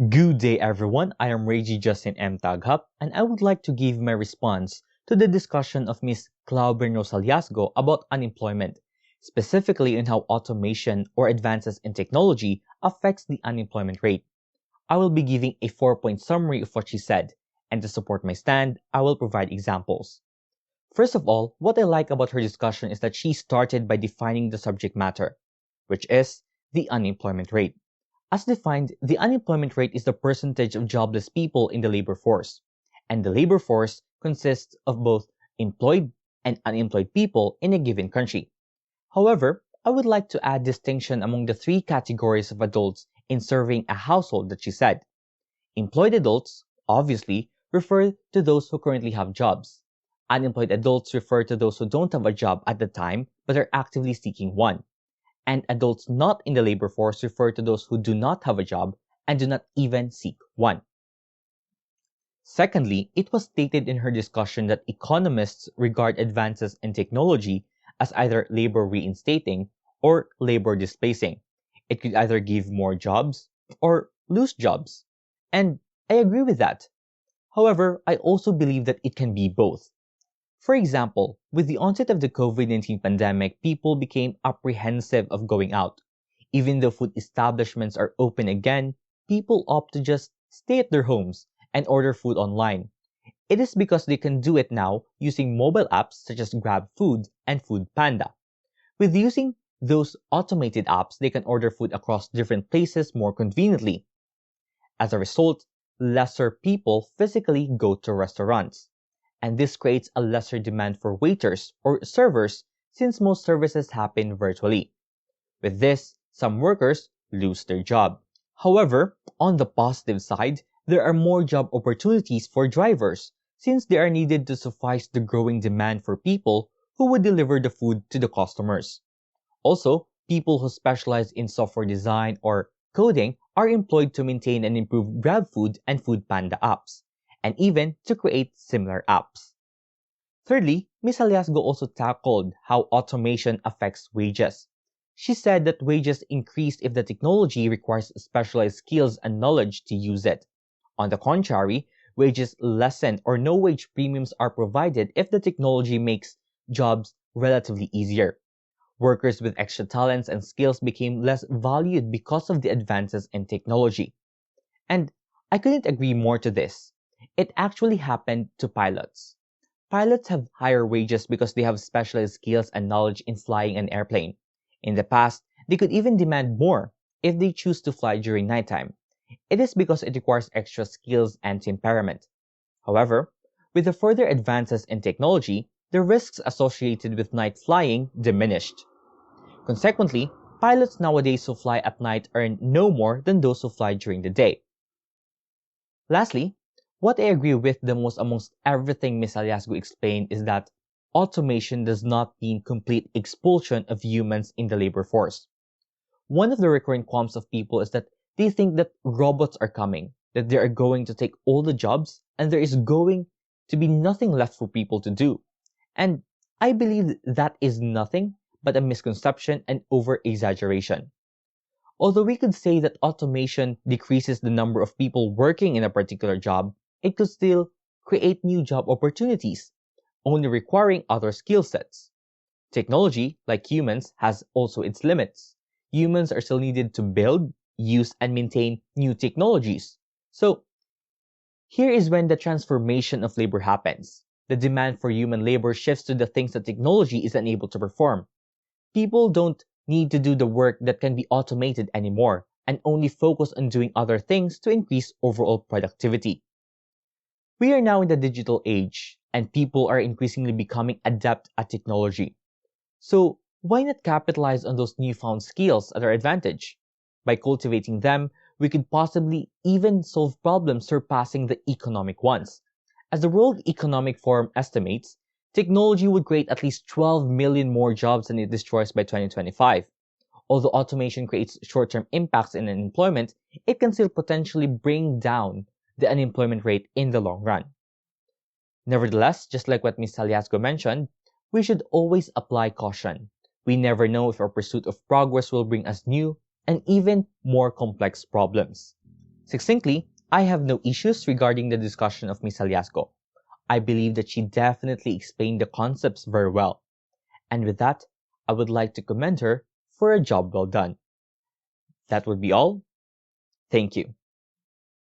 Good day everyone, I am Reggie Justin M. Taghap and I would like to give my response to the discussion of Ms. Clau Berno-Saliasgo about unemployment, specifically in how automation or advances in technology affects the unemployment rate. I will be giving a 4-point summary of what she said, and to support my stand, I will provide examples. First of all, what I like about her discussion is that she started by defining the subject matter, which is the unemployment rate. As defined, the unemployment rate is the percentage of jobless people in the labor force, and the labor force consists of both employed and unemployed people in a given country. However, I would like to add distinction among the three categories of adults in serving a household that she said. Employed adults, obviously, refer to those who currently have jobs. Unemployed adults refer to those who don't have a job at the time but are actively seeking one. And adults not in the labor force refer to those who do not have a job and do not even seek one. Secondly, it was stated in her discussion that economists regard advances in technology as either labor reinstating or labor displacing. It could either give more jobs or lose jobs. And I agree with that. However, I also believe that it can be both. For example, with the onset of the COVID-19 pandemic, people became apprehensive of going out. Even though food establishments are open again, people opt to just stay at their homes and order food online. It is because they can do it now using mobile apps such as GrabFood and Foodpanda. With using those automated apps, they can order food across different places more conveniently. As a result, lesser people physically go to restaurants. And this creates a lesser demand for waiters or servers since most services happen virtually. With this, some workers lose their job. However, on the positive side, there are more job opportunities for drivers since they are needed to suffice the growing demand for people who would deliver the food to the customers. Also, people who specialize in software design or coding are employed to maintain and improve GrabFood and Foodpanda apps, and even to create similar apps. Thirdly, Ms. Aliasgo also tackled how automation affects wages. She said that wages increase if the technology requires specialized skills and knowledge to use it. On the contrary, wages lessen or no wage premiums are provided if the technology makes jobs relatively easier. Workers with extra talents and skills became less valued because of the advances in technology. And I couldn't agree more to this. It actually happened to pilots. Pilots have higher wages because they have specialized skills and knowledge in flying an airplane. In the past, they could even demand more if they choose to fly during nighttime. It is because it requires extra skills and temperament. However, with the further advances in technology, the risks associated with night flying diminished. Consequently, pilots nowadays who fly at night earn no more than those who fly during the day. Lastly, what I agree with the most amongst everything Ms. Aliasgo explained is that automation does not mean complete expulsion of humans in the labor force. One of the recurrent qualms of people is that they think that robots are coming, that they are going to take all the jobs, and there is going to be nothing left for people to do. And I believe that is nothing but a misconception and over-exaggeration. Although we could say that automation decreases the number of people working in a particular job, it could still create new job opportunities, only requiring other skill sets. Technology, like humans, has also its limits. Humans are still needed to build, use, and maintain new technologies. So, here is when the transformation of labor happens. The demand for human labor shifts to the things that technology is unable to perform. People don't need to do the work that can be automated anymore, and only focus on doing other things to increase overall productivity. We are now in the digital age, and people are increasingly becoming adept at technology. So, why not capitalize on those newfound skills at our advantage? By cultivating them, we could possibly even solve problems surpassing the economic ones. As the World Economic Forum estimates, technology would create at least 12 million more jobs than it destroys by 2025. Although automation creates short-term impacts in unemployment, it can still potentially bring down the unemployment rate in the long run. Nevertheless, just like what Ms. Aliasgo mentioned, we should always apply caution. We never know if our pursuit of progress will bring us new and even more complex problems. Succinctly, I have no issues regarding the discussion of Ms. Aliasco. I believe that she definitely explained the concepts very well. And with that, I would like to commend her for a job well done. That would be all. Thank you.